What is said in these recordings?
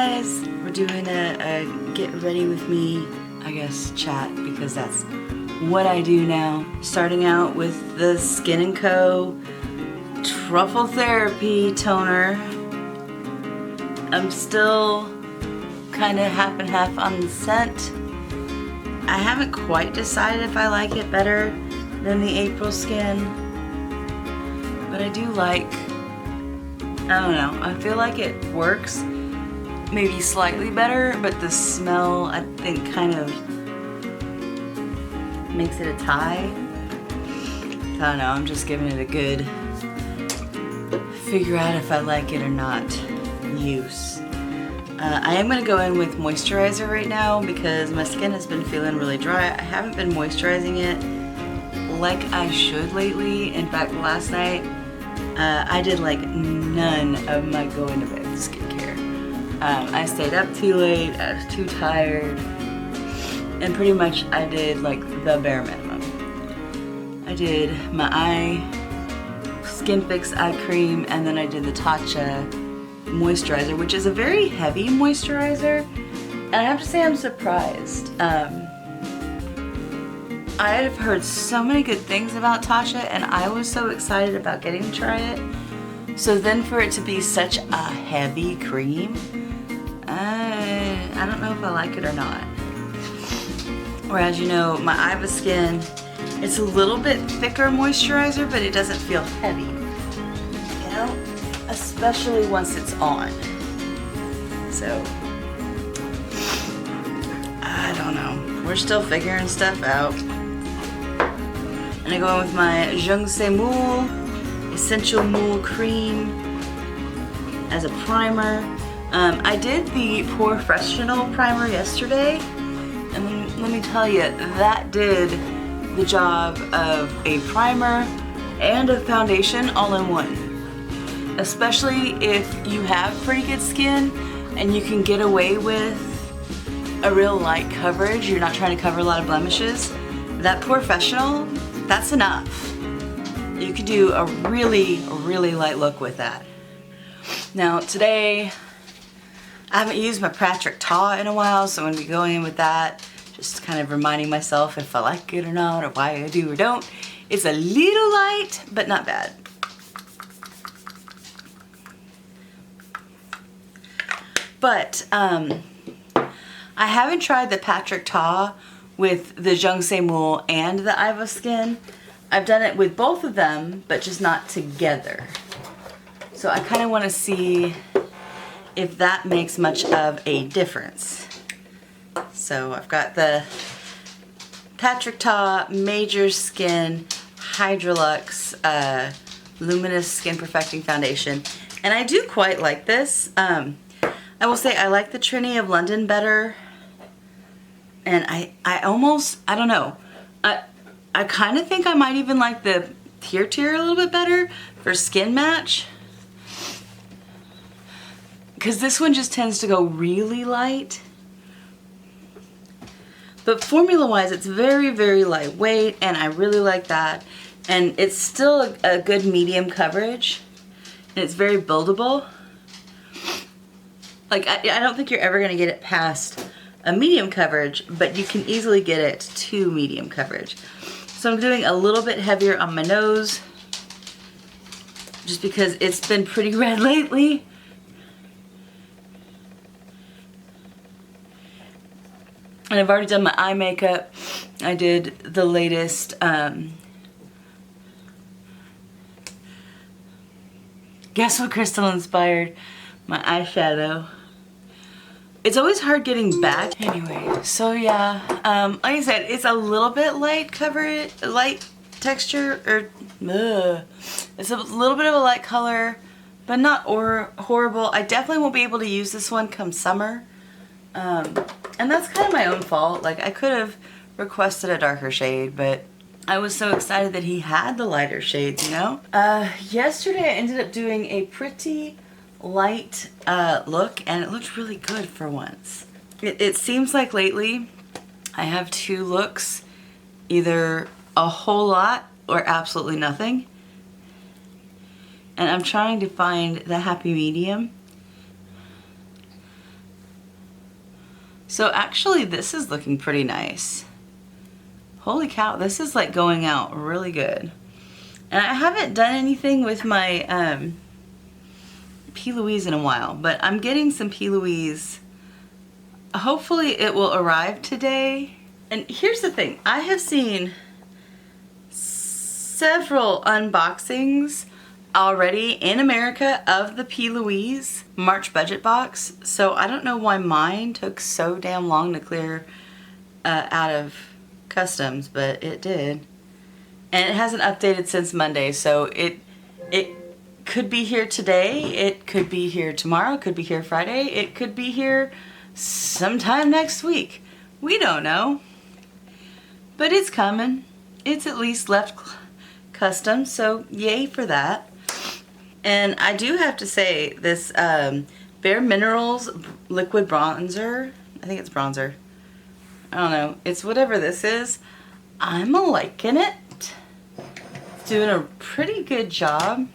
guys, we're doing a get ready with me, I guess, chat, because that's what I do now. Starting out with the Skin & Co. Truffle Therapy Toner. I'm still kind of half and half on the scent. I haven't quite decided if I like it better than the April Skin, but I do like, I don't know, I feel like it works maybe slightly better, but the smell I think kind of makes it a tie. I don't know, I'm just giving it a good figure out if I like it or not use. I am gonna go in with moisturizer right now because my skin has been feeling really dry. I haven't been moisturizing it like I should lately. In fact, last night I did like none of my going to bed skincare. I stayed up too late, I was too tired, and pretty much I did like the bare minimum. I did my Skin Fix eye cream, and then I did the Tatcha moisturizer, which is a very heavy moisturizer, and I have to say I'm surprised. I have heard so many good things about Tatcha, and I was so excited about getting to try it. So then for it to be such a heavy cream, I don't know if I like it or not. Whereas, you know, my Iva Skin, it's a little bit thicker moisturizer, but it doesn't feel heavy, you know? Especially once it's on. So, I don't know. We're still figuring stuff out. And I go in with my Je ne sais Moule Essential Moule Cream as a primer. I did the Professional primer yesterday, and let me tell you, that did the job of a primer and a foundation all in one. Especially if you have pretty good skin and you can get away with a real light coverage, you're not trying to cover a lot of blemishes, that Professional, that's enough. You can do a really, really light look with that. Now today, I haven't used my Patrick Ta in a while, so I'm going to be going in with that, just kind of reminding myself if I like it or not, or why I do or don't. It's a little light, but not bad. But I haven't tried the Patrick Ta with the Je ne sais Moule and the Iva Skin. I've done it with both of them, but just not together. So I kind of want to see if that makes much of a difference. So I've got the Patrick Ta Major Skin Hydrolux Luminous Skin Perfecting Foundation. And I do quite like this. I will say I like the Trinity of London better, and I don't know, I kind of think I might even like the Tier a little bit better for skin match, because this one just tends to go really light. But formula wise, it's very, very lightweight, and I really like that, and it's still a good medium coverage, and it's very buildable. Like, I don't think you're ever going to get it past a medium coverage, but you can easily get it to medium coverage. So I'm doing a little bit heavier on my nose, just because it's been pretty red lately. And I've already done my eye makeup. I did the latest guess what crystal inspired my eyeshadow. It's always hard getting back. Anyway, so yeah, like I said, it's a little bit light texture, or it's a little bit of a light color, but not horrible. I definitely won't be able to use this one come summer, and that's kind of my own fault. Like, I could have requested a darker shade, but I was so excited that he had the lighter shades, you know? Yesterday I ended up doing a pretty light look, and it looked really good for once. It seems like lately I have two looks, either a whole lot or absolutely nothing, and I'm trying to find the happy medium. So actually this is looking pretty nice. Holy cow, this is like going out really good. And I haven't done anything with my P. Louise in a while, but I'm getting some P. Louise. Hopefully it will arrive today. And here's the thing, I have seen several unboxings already in America of the P. Louise March budget box, so I don't know why mine took so damn long to clear out of customs, but it did. And it hasn't updated since Monday, so it could be here today, it could be here tomorrow, it could be here Friday, it could be here sometime next week. We don't know. But it's coming. It's at least left customs, so yay for that. And I do have to say, this Bare Minerals liquid bronzer, I think it's bronzer, I don't know, it's whatever this is, I'm liking it. It's doing a pretty good job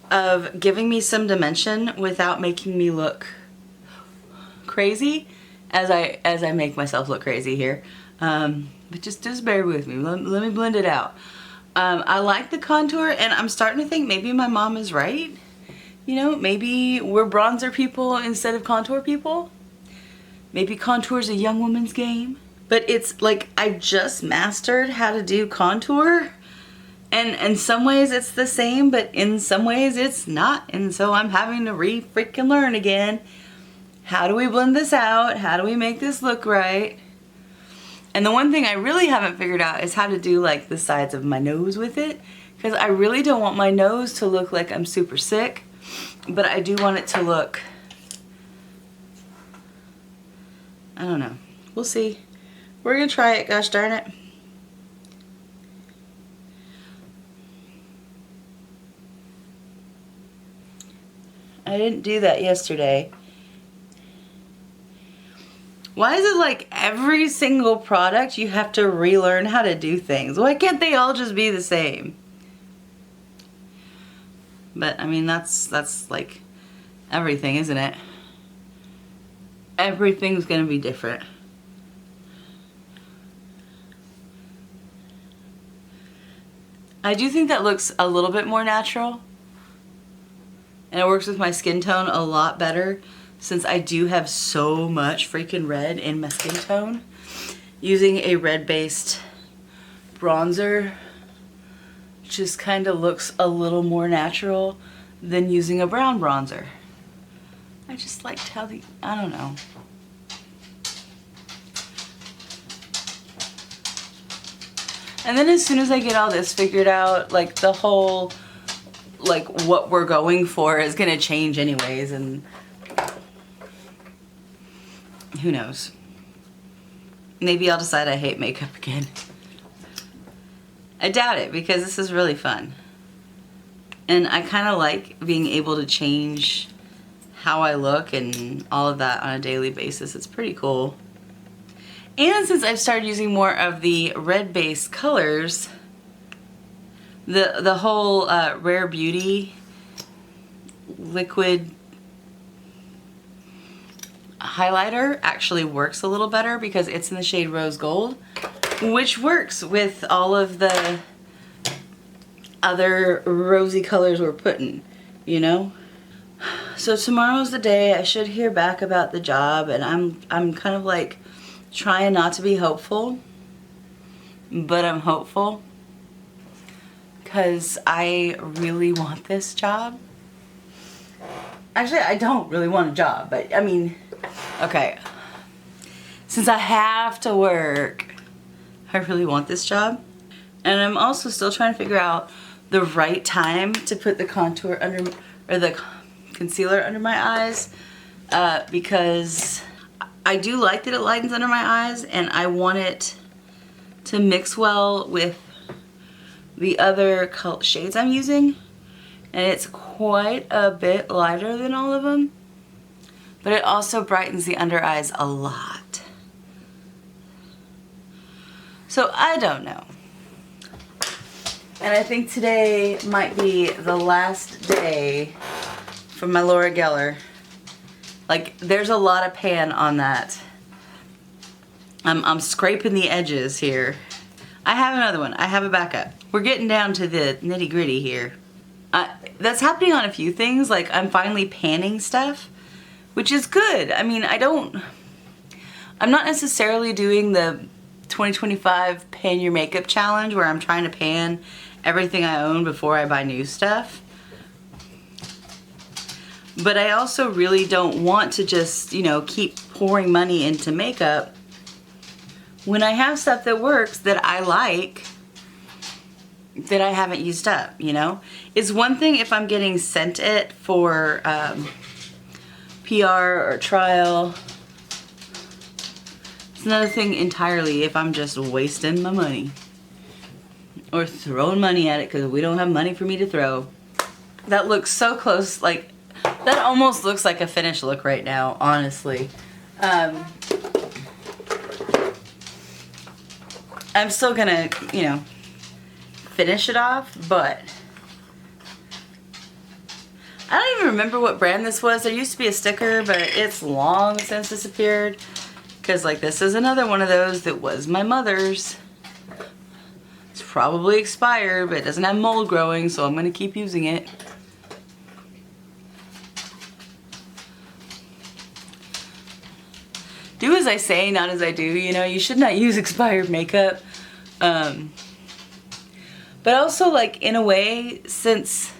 of giving me some dimension without making me look crazy, as I make myself look crazy here. But just bear with me, let me blend it out. I like the contour, and I'm starting to think maybe my mom is right. You know, maybe we're bronzer people instead of contour people. Maybe contour is a young woman's game. But it's like, I just mastered how to do contour. And in some ways it's the same, but in some ways it's not. And so I'm having to freaking learn again. How do we blend this out? How do we make this look right? And the one thing I really haven't figured out is how to do like the sides of my nose with it. Because I really don't want my nose to look like I'm super sick. But I do want it to look, I don't know. We'll see. We're gonna try it, gosh darn it. I didn't do that yesterday. Why is it like every single product you have to relearn how to do things? Why can't they all just be the same? But I mean, that's like everything, isn't it? Everything's gonna be different. I do think that looks a little bit more natural. And it works with my skin tone a lot better, since I do have so much freaking red in my skin tone. Using a red-based bronzer just kind of looks a little more natural than using a brown bronzer. I just liked how I don't know. And then as soon as I get all this figured out, like the whole, like what we're going for is gonna change anyways, and who knows? Maybe I'll decide I hate makeup again. I doubt it, because this is really fun. And I kind of like being able to change how I look and all of that on a daily basis. It's pretty cool. And since I've started using more of the red-based colors, the whole Rare Beauty liquid highlighter actually works a little better because it's in the shade Rose Gold, which works with all of the other rosy colors we're putting, you know? So tomorrow's the day I should hear back about the job, and I'm kind of like trying not to be hopeful, but I'm hopeful because I really want this job. Actually, I don't really want a job, but I mean, okay, since I have to work, I really want this job. And I'm also still trying to figure out the right time to put the contour under, or the concealer under my eyes, because I do like that it lightens under my eyes, and I want it to mix well with the other shades I'm using. And it's quite a bit lighter than all of them, but it also brightens the under eyes a lot. So I don't know. And I think today might be the last day for my Laura Geller. Like, there's a lot of pan on that I'm scraping the edges here. I have another one. I have a backup. We're getting down to the nitty gritty here. That's happening on a few things. Like I'm finally panning stuff, which is good. I mean, I'm not necessarily doing the 2025 pan your makeup challenge where I'm trying to pan everything I own before I buy new stuff. But I also really don't want to just, you know, keep pouring money into makeup when I have stuff that works that I like that I haven't used up, you know? It's one thing if I'm getting sent it for PR or trial. It's another thing entirely if I'm just wasting my money or throwing money at it because we don't have money for me to throw. That looks so close, like that almost looks like a finished look right now, honestly. I'm still gonna, you know, finish it off, but I don't even remember what brand this was. There used to be a sticker, but it's long since disappeared. Because like this is another one of those that was my mother's. It's probably expired, but it doesn't have mold growing, so I'm gonna keep using it. Do as I say, not as I do, you know, you should not use expired makeup. But also like in a way, since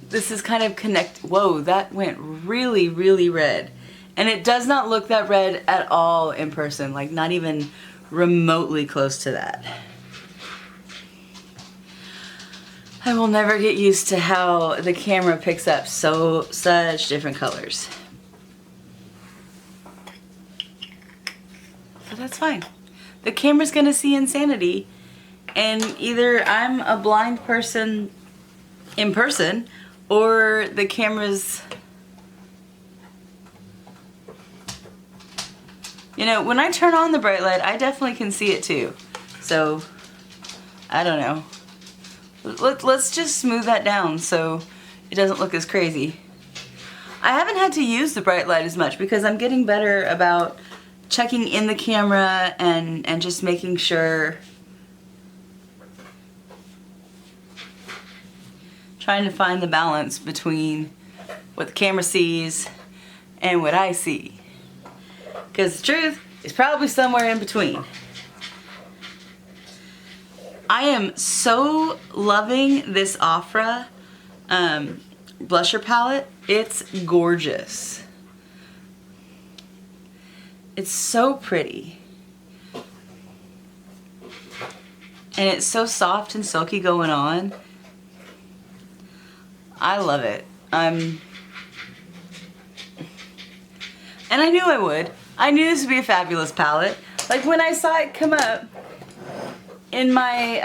this is kind of whoa, that went really, really red. And it does not look that red at all in person, like not even remotely close to that. I will never get used to how the camera picks up such different colors. But that's fine. The camera's gonna see insanity, and either I'm a blind person in person, or the camera's... You know, when I turn on the bright light, I definitely can see it too. So, I don't know. Let's just smooth that down so it doesn't look as crazy. I haven't had to use the bright light as much because I'm getting better about checking in the camera and just making sure, trying to find the balance between what the camera sees and what I see. Because the truth is probably somewhere in between. I am so loving this Ofra blusher palette. It's gorgeous. It's so pretty. And it's so soft and silky going on. I love it. And I knew I would. I knew this would be a fabulous palette. Like when I saw it come up in my,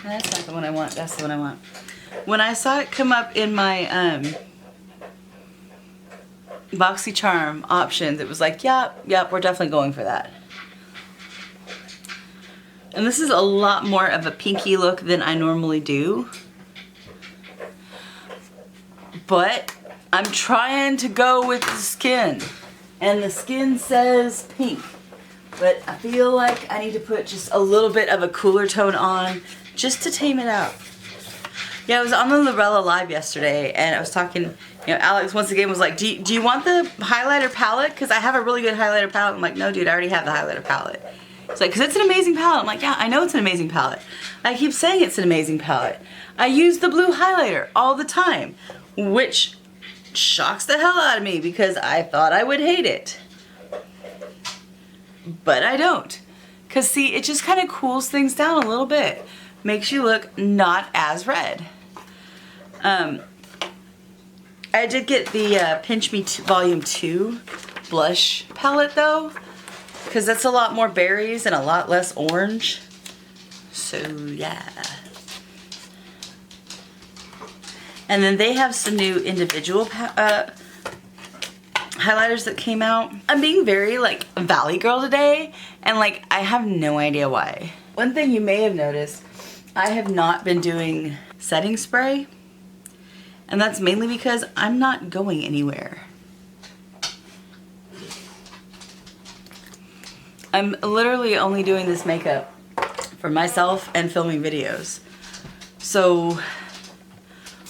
that's not the one I want, that's the one I want. When I saw it come up in my BoxyCharm options, it was like, yep, we're definitely going for that. And this is a lot more of a pinky look than I normally do. But I'm trying to go with the skin. And the skin says pink. But I feel like I need to put just a little bit of a cooler tone on just to tame it out. Yeah, I was on the Lorella Live yesterday and I was talking, you know, Alex once again was like, do you want the highlighter palette? Because I have a really good highlighter palette. I'm like, no dude, I already have the highlighter palette. It's like, because it's an amazing palette. I'm like, yeah, I know it's an amazing palette. I keep saying it's an amazing palette. I use the blue highlighter all the time, which shocks the hell out of me because I thought I would hate it. But I don't. Because see, it just kind of cools things down a little bit. Makes you look not as red. I did get the Pinch Me Volume 2 blush palette though. Because that's a lot more berries and a lot less orange. So yeah. And then they have some new individual highlighters that came out. I'm being very like Valley Girl today, and like I have no idea why. One thing you may have noticed, I have not been doing setting spray, and that's mainly because I'm not going anywhere. I'm literally only doing this makeup for myself and filming videos. So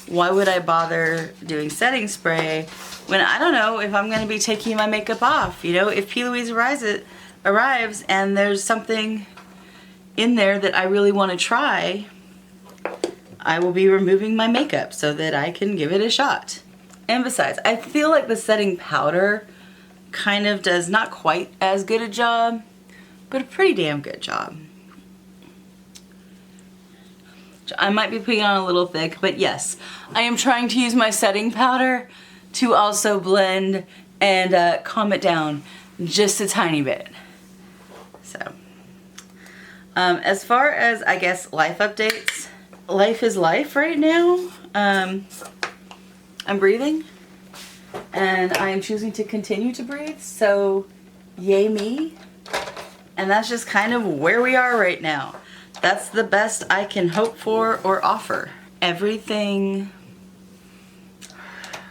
why would I bother doing setting spray when I don't know if I'm gonna be taking my makeup off? You know, if P. Louise arrives and there's something in there that I really want to try, I will be removing my makeup so that I can give it a shot. And besides, I feel like the setting powder kind of does not quite as good a job, but a pretty damn good job. I might be putting on a little thick, but yes, I am trying to use my setting powder to also blend and calm it down just a tiny bit. So, as far as, I guess, life updates, life is life right now. I'm breathing, and I am choosing to continue to breathe, so yay me. And that's just kind of where we are right now. That's the best I can hope for or offer. Everything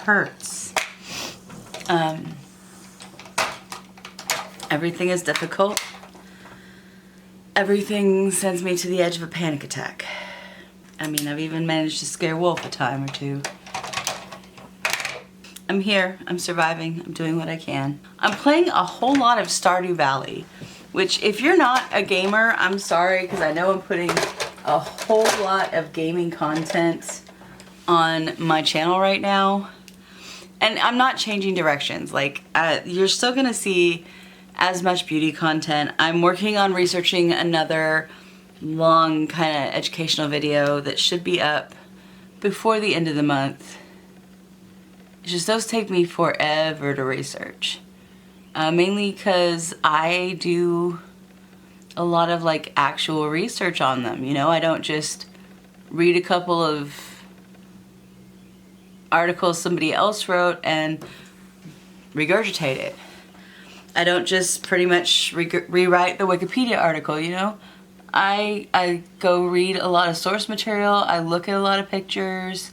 hurts. Everything is difficult. Everything sends me to the edge of a panic attack. I mean, I've even managed to scare Wolf a time or two. I'm here, I'm surviving, I'm doing what I can. I'm playing a whole lot of Stardew Valley, which if you're not a gamer, I'm sorry, because I know I'm putting a whole lot of gaming content on my channel right now. And I'm not changing directions. Like, you're still gonna see as much beauty content. I'm working on researching another long kind of educational video that should be up before the end of the month. It's just those take me forever to research. Mainly because I do a lot of like actual research on them, you know? I don't just read a couple of articles somebody else wrote and regurgitate it. I don't just pretty much rewrite the Wikipedia article, you know? I go read a lot of source material, I look at a lot of pictures,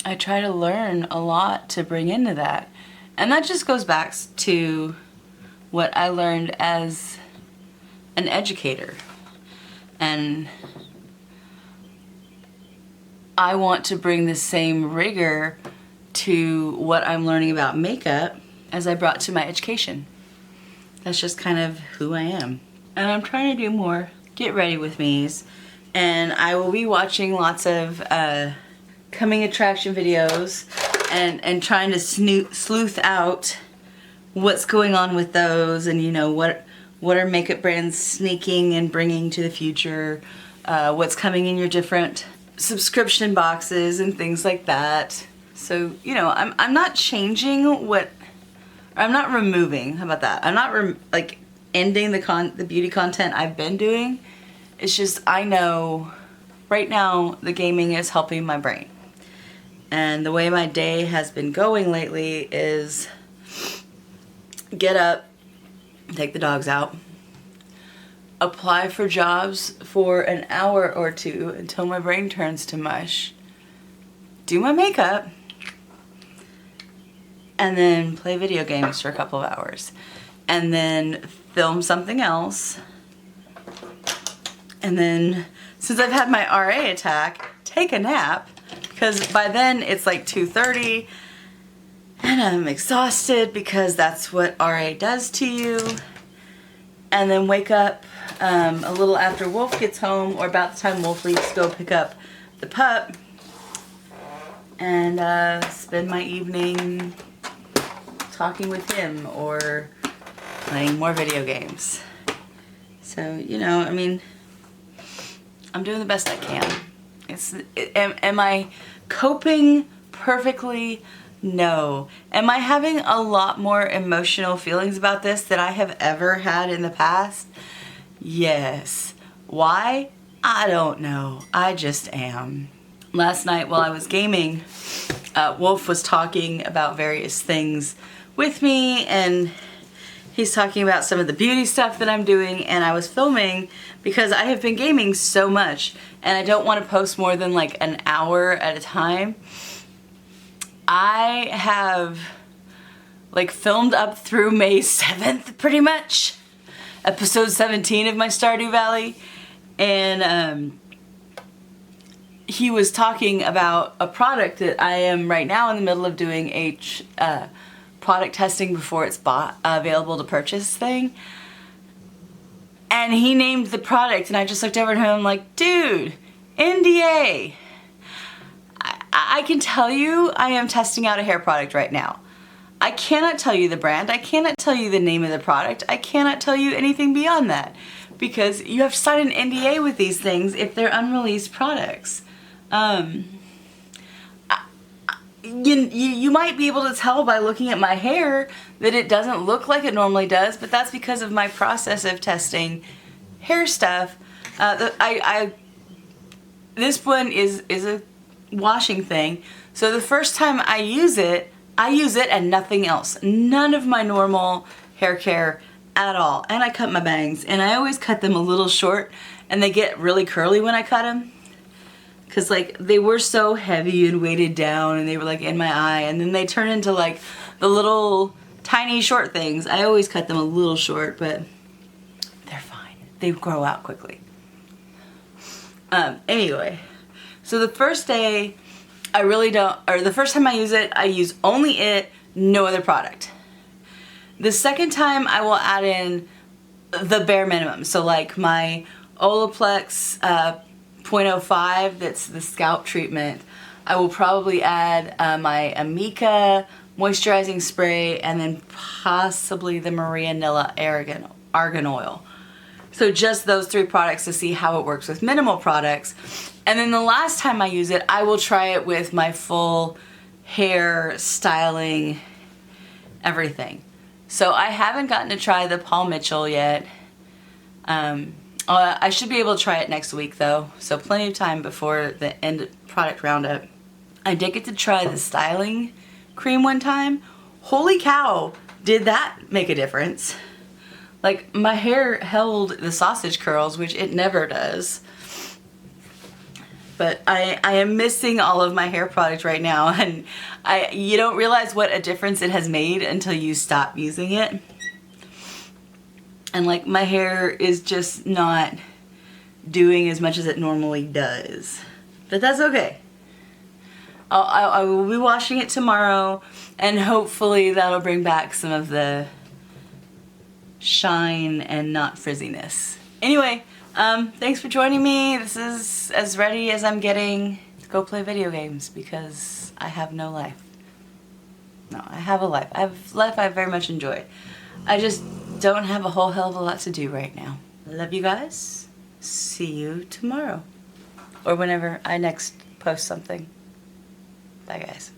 I try to learn a lot to bring into that. And that just goes back to what I learned as an educator. And I want to bring the same rigor to what I'm learning about makeup as I brought to my education. That's just kind of who I am. And I'm trying to do more get ready with me's. And I will be watching lots of coming attraction videos and trying to sleuth out what's going on with those, and you know, what are makeup brands sneaking and bringing to the future, what's coming in your different subscription boxes and things like that. So, you know, I'm not changing I'm not removing, how about that? I'm not like ending the beauty content I've been doing. It's just I know right now the gaming is helping my brain. And the way my day has been going lately is get up, take the dogs out, apply for jobs for an hour or two until my brain turns to mush, do my makeup, and then play video games for a couple of hours. And then film something else. And then, since I've had my RA attack, take a nap. Because by then it's like 2:30 and I'm exhausted because that's what RA does to you. And then wake up a little after Wolf gets home, or about the time Wolf leaves to go pick up the pup, and spend my evening talking with him or playing more video games. So, you know, I mean, I'm doing the best I can. Am I coping perfectly? No. Am I having a lot more emotional feelings about this than I have ever had in the past? Yes. Why? I don't know. I just am. Last night while I was gaming, Wolf was talking about various things with me, and he's talking about some of the beauty stuff that I'm doing, and I was filming because I have been gaming so much and I don't want to post more than like an hour at a time. I have like filmed up through May 7th pretty much. Episode 17 of my Stardew Valley. And he was talking about a product that I am right now in the middle of doing a product testing before it's available to purchase thing. And he named the product and I just looked over at him like, dude, NDA. I can tell you I am testing out a hair product right now. I cannot tell you the brand. I cannot tell you the name of the product. I cannot tell you anything beyond that because you have to sign an NDA with these things if they're unreleased products. You might be able to tell by looking at my hair that it doesn't look like it normally does, but that's because of my process of testing hair stuff. This one is a washing thing. So the first time I use it and nothing else. None of my normal hair care at all. And I cut my bangs and I always cut them a little short and they get really curly when I cut them. Cause like they were so heavy and weighted down and they were like in my eye and then they turn into like the little tiny short things. I always cut them a little short, but they're fine. They grow out quickly. Anyway, so the first day the first time I use only it, no other product. The second time I will add in the bare minimum. So like my Olaplex 0.05, that's the scalp treatment. I will probably add my Amika moisturizing spray and then possibly the Marianella argan oil. So just those 3 products to see how it works with minimal products. And then the last time I use it, I will try it with my full hair styling, everything. So I haven't gotten to try the Paul Mitchell yet. I should be able to try it next week though, so plenty of time before the end product roundup. I did get to try the styling cream one time. Holy cow, did that make a difference. Like my hair held the sausage curls, which it never does. But I am missing all of my hair product right now and you don't realize what a difference it has made until you stop using it. And like my hair is just not doing as much as it normally does. But that's okay. I will be washing it tomorrow and hopefully that'll bring back some of the shine and not frizziness. Anyway, thanks for joining me. This is as ready as I'm getting to go play video games because I have no life. No, I have a life. I have life I very much enjoy. I just don't have a whole hell of a lot to do right now. Love you guys. See you tomorrow. Or whenever I next post something. Bye guys.